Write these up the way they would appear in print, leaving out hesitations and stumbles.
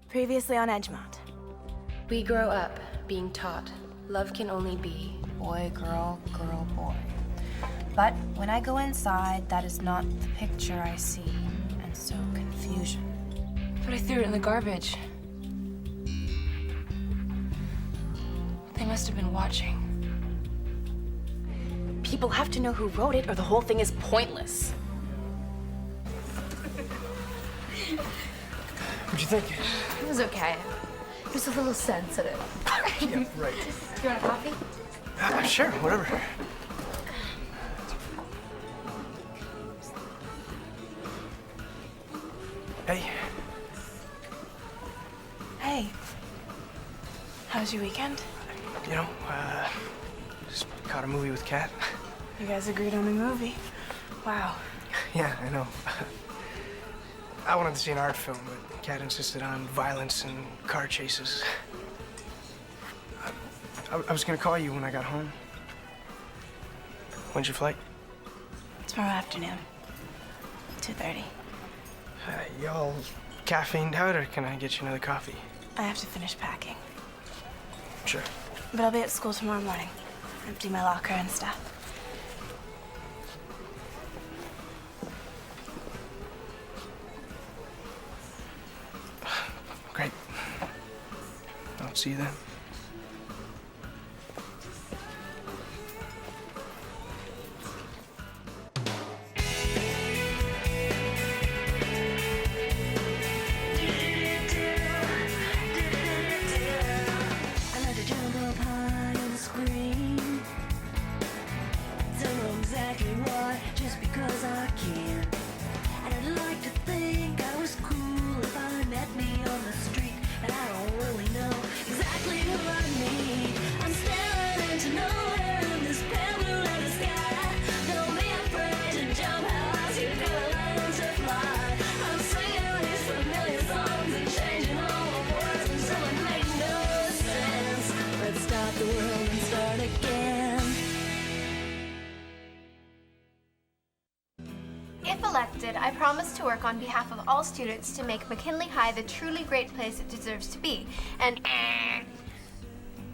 Previously on Edgemont. We grow up being taught love can only be boy, girl, girl, boy. But when I go inside, that is not the picture I see, and so confusion. But I threw it in the garbage. They must have been watching. People have to know who wrote it, or the whole thing is pointless. What'd you think? It was okay. It was a little sensitive. Yeah, right. You want a coffee? Sure, whatever. Hey. Hey. How was your weekend? You know, just caught a movie with Kat. You guys agreed on a movie. Wow. Yeah, I know. I wanted to see an art film, but Kat insisted on violence and car chases. I was gonna call you when I got home. When's your flight? Tomorrow afternoon. 2:30. Y'all caffeined out, or can I get you another coffee? I have to finish packing. Sure. But I'll be at school tomorrow morning. Empty my locker and stuff. Great. I'll see you then. If elected, I promise to work on behalf of all students to make McKinley High the truly great place it deserves to be. And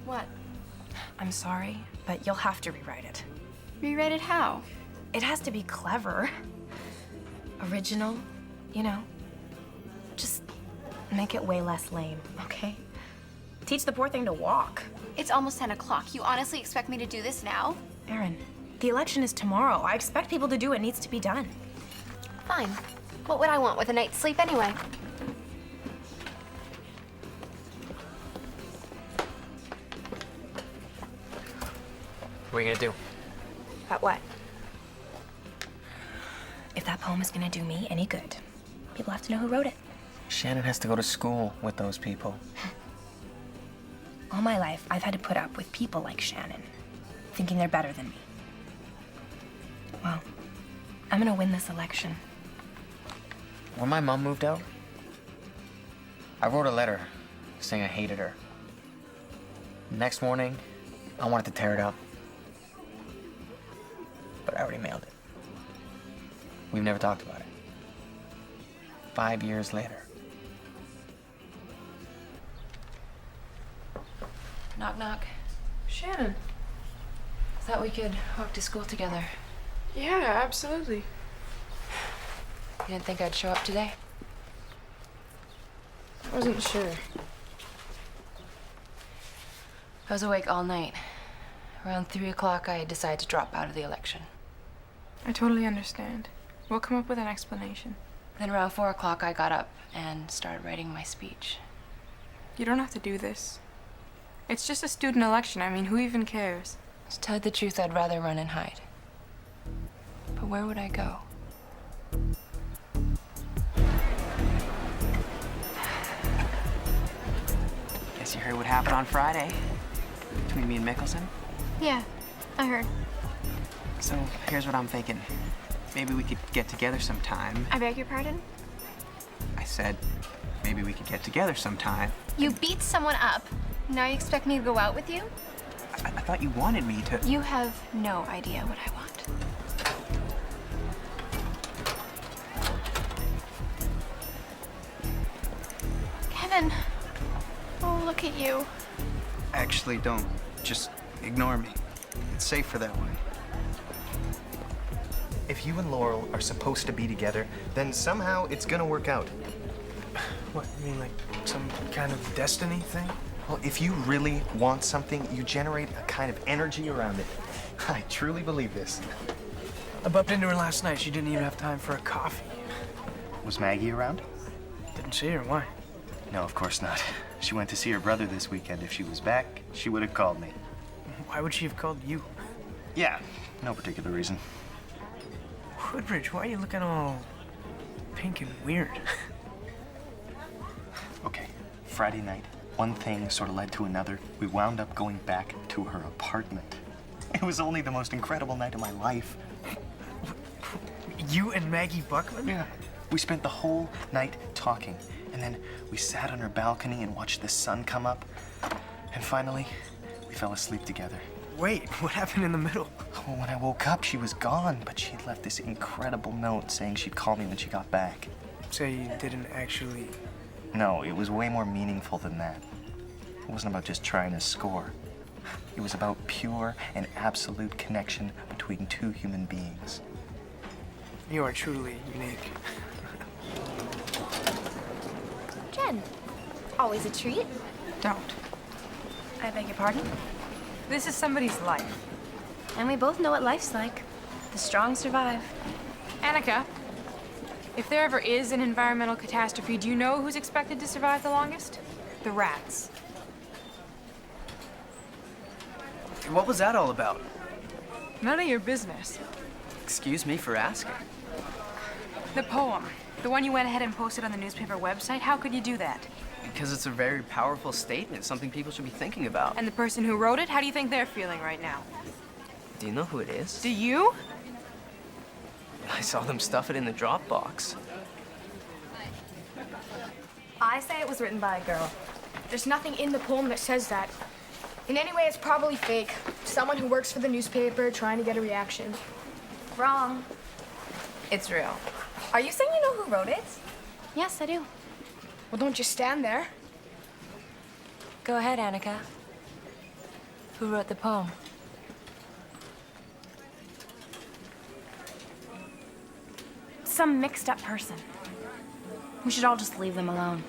what? I'm sorry, but you'll have to rewrite it. Rewrite it how? It has to be clever. Original, you know. Just make it way less lame, okay? Teach the poor thing to walk. It's almost 10 o'clock. You honestly expect me to do this now? Erin, the election is tomorrow. I expect people to do what needs to be done. Fine. What would I want with a night's sleep anyway? What are you gonna do? About what? If that poem is gonna do me any good, people have to know who wrote it. Shannon has to go to school with those people. All my life, I've had to put up with people like Shannon, thinking they're better than me. Well, I'm gonna win this election. When my mom moved out, I wrote a letter saying I hated her. Next morning, I wanted to tear it up. But I already mailed it. We've never talked about it. 5 years later. Knock, knock. Shannon. Thought we could walk to school together. Yeah, absolutely. You didn't think I'd show up today? I wasn't sure. I was awake all night. Around 3 o'clock, I decided to drop out of the election. I totally understand. We'll come up with an explanation. Then around 4 o'clock, I got up and started writing my speech. You don't have to do this. It's just a student election. I mean, who even cares? To tell you the truth, I'd rather run and hide. But where would I go? Guess you heard what happened on Friday between me and Mickelson? Yeah, I heard. So here's what I'm thinking. Maybe we could get together sometime. I beg your pardon? I said, maybe we could get together sometime. You beat someone up. Now you expect me to go out with you? I thought you wanted me to. You have no idea what I want. Kevin. Oh, look at you. Actually, don't. Just ignore me. It's safer that way. If you and Laurel are supposed to be together, then somehow it's gonna work out. What, you mean like some kind of destiny thing? Well, if you really want something, you generate a kind of energy around it. I truly believe this. I bumped into her last night. She didn't even have time for a coffee. Was Maggie around? Didn't see her. Why? No, of course not. She went to see her brother this weekend. If she was back, she would have called me. Why would she have called you? Yeah, no particular reason. Woodbridge, why are you looking all pink and weird? Okay, Friday night, one thing sort of led to another. We wound up going back to her apartment. It was only the most incredible night of my life. You and Maggie Buckman? Yeah. We spent the whole night talking, and then we sat on her balcony and watched the sun come up. And finally, we fell asleep together. Wait, what happened in the middle? Well, when I woke up, she was gone, but she had left this incredible note saying she'd call me when she got back. So you didn't actually... No, it was way more meaningful than that. It wasn't about just trying to score. It was about pure and absolute connection between two human beings. You are truly unique. Jen, always a treat. Don't. I beg your pardon? This is somebody's life. And we both know what life's like. The strong survive. Annika, if there ever is an environmental catastrophe, do you know who's expected to survive the longest? The rats. What was that all about? None of your business. Excuse me for asking. The poem. The one you went ahead and posted on the newspaper website. How could you do that? Because it's a very powerful statement, something people should be thinking about. And the person who wrote it, how do you think they're feeling right now? Do you know who it is? Do you? I saw them stuff it in the Dropbox. I say it was written by a girl. There's nothing in the poem that says that. In any way, it's probably fake. Someone who works for the newspaper trying to get a reaction. Wrong. It's real. Are you saying you know who wrote it? Yes, I do. Well, don't just stand there. Go ahead, Annika. Who wrote the poem? Some mixed up person. We should all just leave them alone.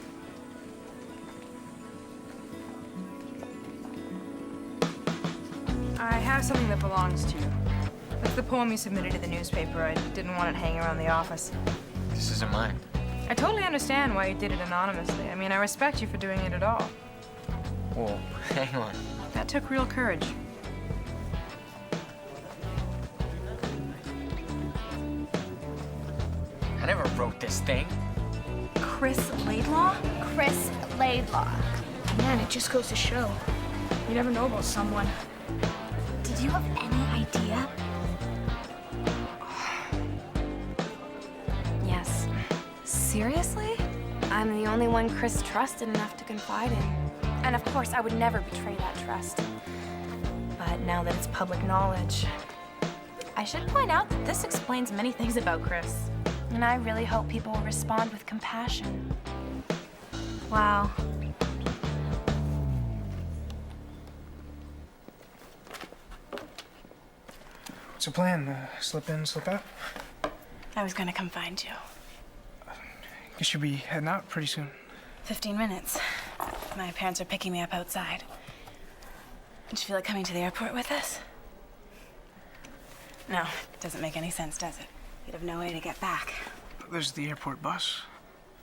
I have something that belongs to you. That's the poem you submitted to the newspaper. I didn't want it hanging around the office. This isn't mine. I totally understand why you did it anonymously. I mean, I respect you for doing it at all. Whoa, hang on. That took real courage. I never wrote this thing. Chris Laidlaw? Chris Laidlaw. Man, it just goes to show. You never know about someone. Did you have any idea? Yes. Seriously? I'm the only one Chris trusted enough to confide in. And of course, I would never betray that trust. But now that it's public knowledge, I should point out that this explains many things about Chris. And I really hope people will respond with compassion. Wow. What's the plan? Slip in, slip out? I was gonna come find you. Guess you'll be heading out pretty soon. 15 minutes. My parents are picking me up outside. Don't you feel like coming to the airport with us? No, it doesn't make any sense, does it? You'd have no way to get back. But there's the airport bus.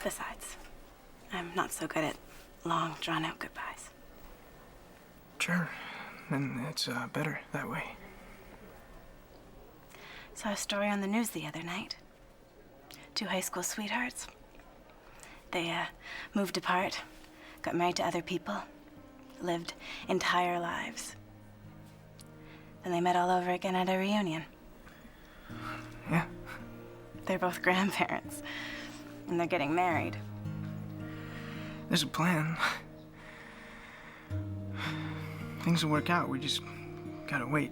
Besides, I'm not so good at long, drawn-out goodbyes. Sure. Then it's better that way. Saw a story on the news the other night. 2 high school sweethearts. They moved apart, got married to other people, lived entire lives. Then they met all over again at a reunion. Yeah. They're both grandparents, and they're getting married. There's a plan. Things will work out. We just gotta wait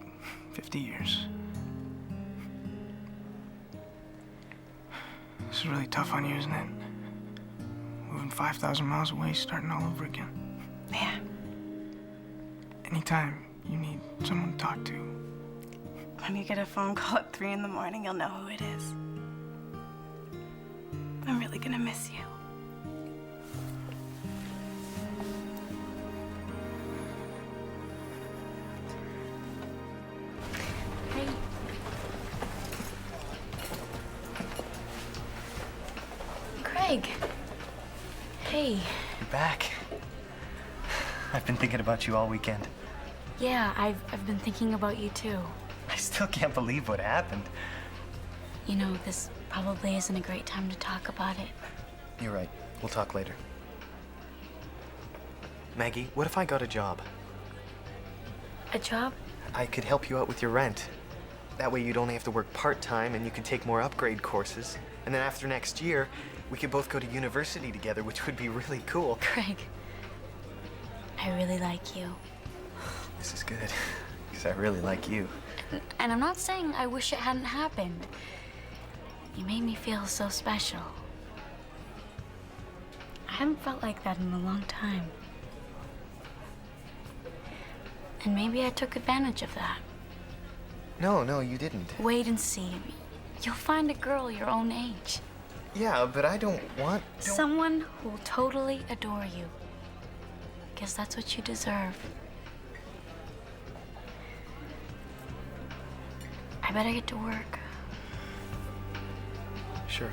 50 years. This is really tough on you, isn't it? Moving from 5,000 miles away, starting all over again. Yeah. Anytime you need someone to talk to. When you get a phone call at 3 in the morning, you'll know who it is. I'm really gonna miss you. Hey. Craig. Hey. You're back. I've been thinking about you all weekend. Yeah, I've been thinking about you too. I still can't believe what happened. You know, this probably isn't a great time to talk about it. You're right. We'll talk later. Maggie, what if I got a job? A job? I could help you out with your rent. That way you'd only have to work part-time and you could take more upgrade courses. And then after next year, we could both go to university together, which would be really cool. Craig, I really like you. This is good, because I really like you. And I'm not saying I wish it hadn't happened. You made me feel so special. I haven't felt like that in a long time. And maybe I took advantage of that. No, you didn't. Wait and see. You'll find a girl your own age. Yeah, but I don't want... Someone who will totally adore you. Because that's what you deserve. I better get to work. Sure.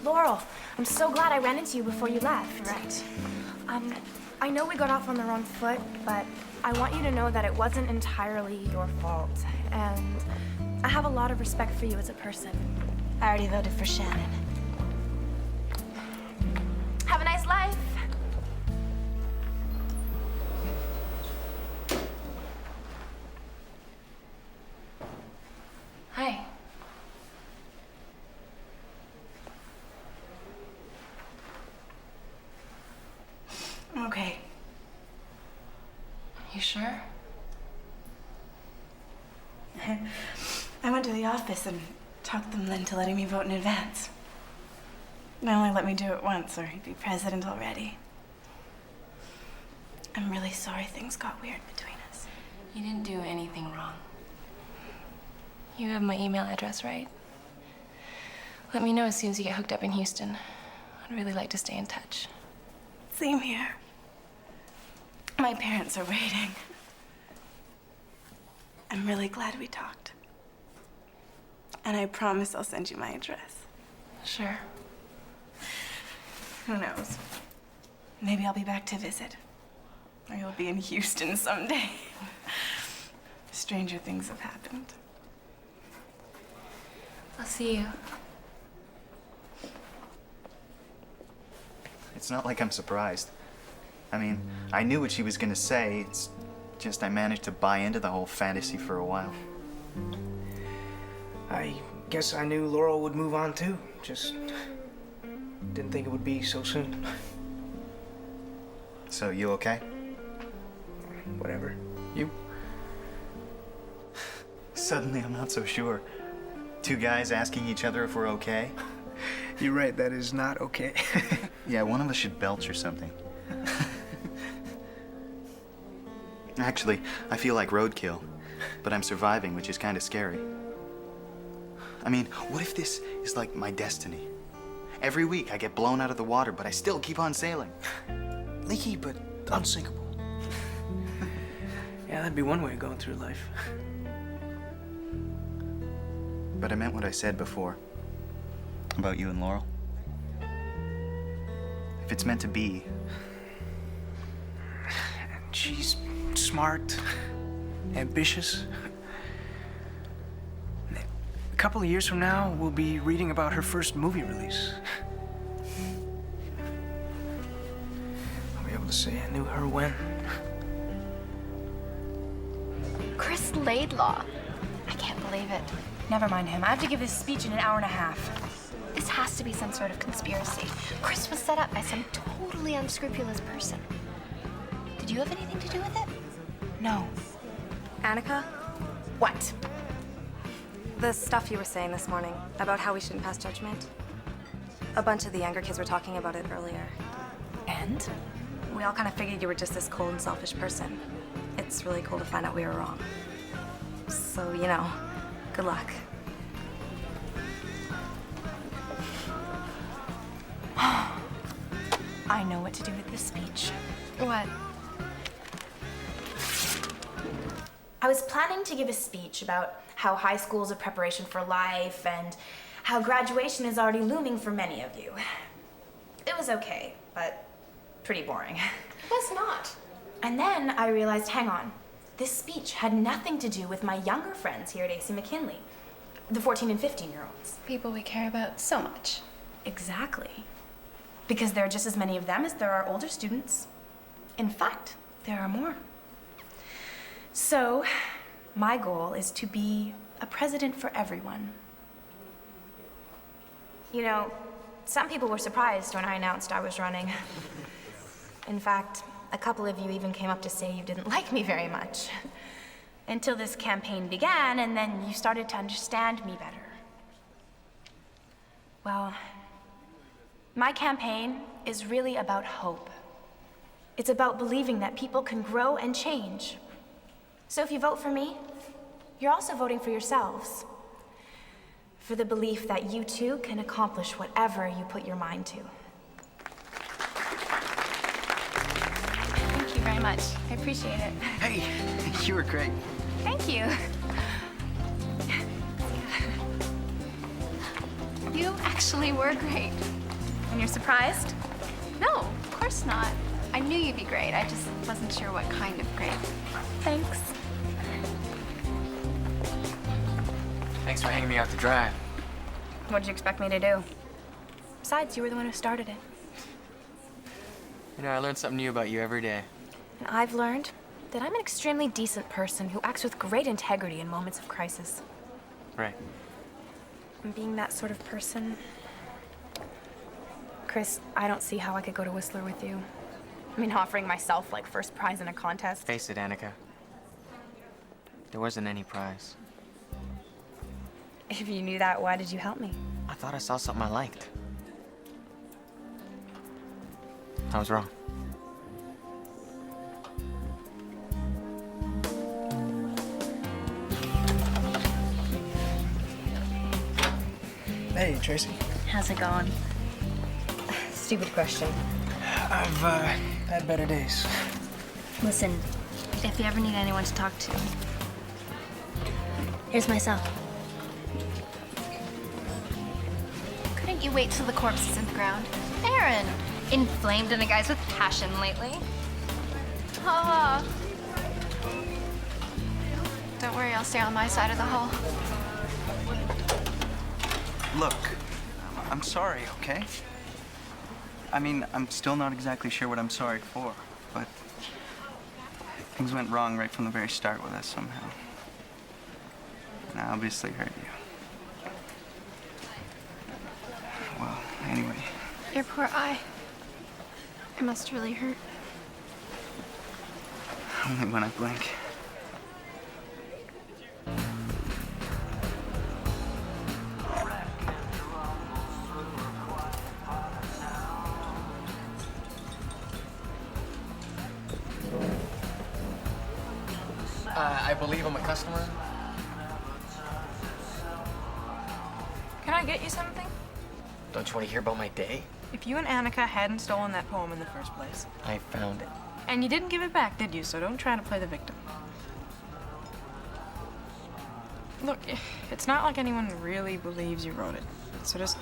Laurel, I'm so glad I ran into you before you left. Right. I know we got off on the wrong foot, but I want you to know that it wasn't entirely your fault. And I have a lot of respect for you as a person. I already voted for Shannon. Have a nice life. Hi. I'm okay. You sure? I went to the office and talked them into letting me vote in advance. They only let me do it once, or he'd be president already. I'm really sorry things got weird between us. You didn't do anything wrong. You have my email address, right? Let me know as soon as you get hooked up in Houston. I'd really like to stay in touch. Same here. My parents are waiting. I'm really glad we talked. And I promise I'll send you my address. Sure. Who knows? Maybe I'll be back to visit. Or you'll be in Houston someday. Stranger things have happened. I'll see you. It's not like I'm surprised. I mean, I knew what she was gonna say. It's just I managed to buy into the whole fantasy for a while. I guess I knew Laurel would move on too. Just didn't think it would be so soon. So, you okay? Whatever. You? Suddenly, I'm not so sure. Two guys asking each other if we're okay? You're right, that is not okay. Yeah, one of us should belch or something. Actually, I feel like roadkill, but I'm surviving, which is kind of scary. I mean, what if this is like my destiny? Every week I get blown out of the water, but I still keep on sailing. Leaky, but unsinkable. Yeah, that'd be one way of going through life. But I meant what I said before about you and Laurel. If it's meant to be... She's smart, ambitious. A couple of years from now, we'll be reading about her first movie release. I'll be able to say I knew her when. Chris Laidlaw. I can't believe it. Never mind him. I have to give this speech in an hour and a half. This has to be some sort of conspiracy. Chris was set up by some totally unscrupulous person. Did you have anything to do with it? No. Annika, What? The stuff you were saying this morning about how we shouldn't pass judgment. A bunch of the younger kids were talking about it earlier. And? We all kind of figured you were just this cold and selfish person. It's really cool to find out we were wrong. So, you know, good luck. I know what to do with this speech. What? I was planning to give a speech about how high school is a preparation for life and how graduation is already looming for many of you. It was okay, but pretty boring. It was not. And then I realized, hang on, this speech had nothing to do with my younger friends here at AC McKinley, the 14 and 15-year-olds. People we care about so much. Exactly. Because there are just as many of them as there are older students. In fact, there are more. So, my goal is to be a president for everyone. You know, some people were surprised when I announced I was running. In fact, a couple of you even came up to say you didn't like me very much. Until this campaign began, and then you started to understand me better. Well, my campaign is really about hope. It's about believing that people can grow and change. So if you vote for me, you're also voting for yourselves. For the belief that you too can accomplish whatever you put your mind to. Thank you very much. I appreciate it. Hey, you were great. Thank you. You actually were great. And you're surprised? No, of course not. I knew you'd be great. I just wasn't sure what kind of great. Thanks. Thanks for hanging me out to dry. What did you expect me to do? Besides, you were the one who started it. You know, I learn something new about you every day. And I've learned that I'm an extremely decent person who acts with great integrity in moments of crisis. Right. And being that sort of person, Chris, I don't see how I could go to Whistler with you. I mean, offering myself like first prize in a contest. Face it, Annika. There wasn't any prize. If you knew that, why did you help me? I thought I saw something I liked. I was wrong. Hey, Tracy. How's it going? Stupid question. I've had better days. Listen, if you ever need anyone to talk to, here's my cell. Couldn't you wait till the corpse is in the ground? Erin! Inflamed in a guy's with passion lately. Ha ha. Don't worry, I'll stay on my side of the hall. Look, I'm sorry, okay? I mean, I'm still not exactly sure what I'm sorry for, but things went wrong right from the very start with us somehow. And I obviously hurt you. Well, anyway. Your poor eye. It must really hurt. Only when I blink. I believe I'm a customer. Can I get you something? Don't you want to hear about my day? If you and Annika hadn't stolen that poem in the first place. I found it. And you didn't give it back, did you? So don't try to play the victim. Look, it's not like anyone really believes you wrote it. So just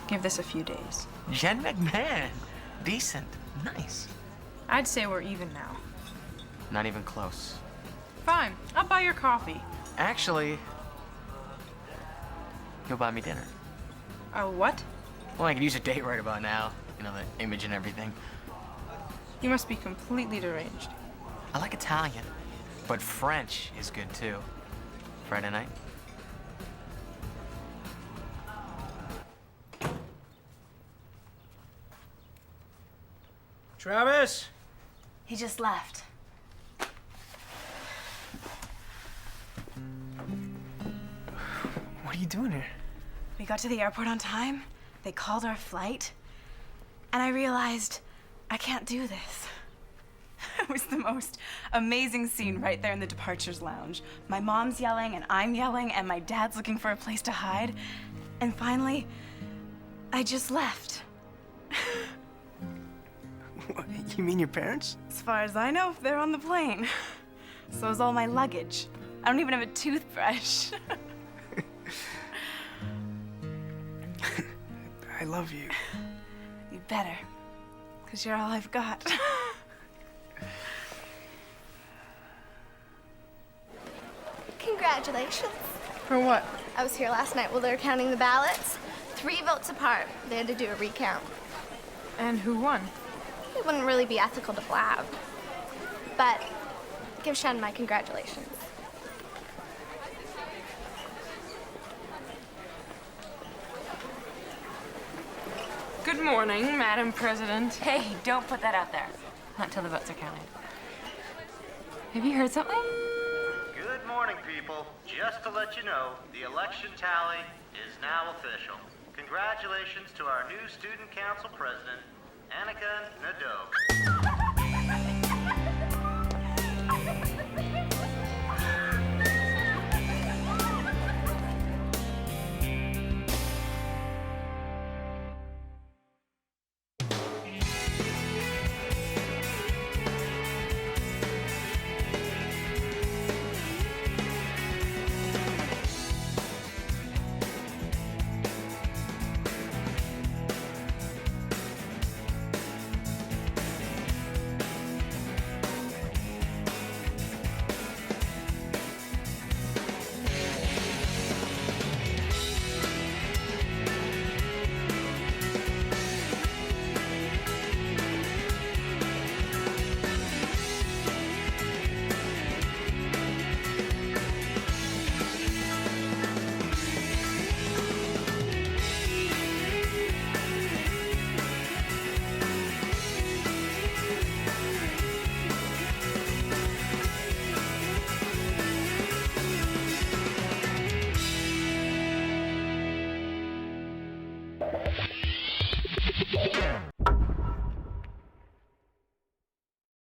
give this a few days. Jen McMahon. Decent. Nice. I'd say we're even now. Not even close. Fine, I'll buy your coffee. Actually, you'll buy me dinner. What? Well, I could use a date right about now. You know, the image and everything. You must be completely deranged. I like Italian, but French is good too. Friday night? Travis? He just left. What are you doing here? We got to the airport on time. They called our flight. And I realized I can't do this. It was the most amazing scene right there in the departures lounge. My mom's yelling and I'm yelling and my dad's looking for a place to hide. And finally, I just left. What, you mean your parents? As far as I know, they're on the plane. So is all my luggage. I don't even have a toothbrush. I love you. You better, because you're all I've got. Congratulations. For what? I was here last night while they were counting the ballots. 3 votes apart. They had to do a recount. And who won? It wouldn't really be ethical to blab. But give Shen my congratulations. Good morning, Madam President. Hey, don't put that out there. Not until the votes are counted. Have you heard something? Good morning, people. Just to let you know, the election tally is now official. Congratulations to our new Student Council President, Annika Nadeau.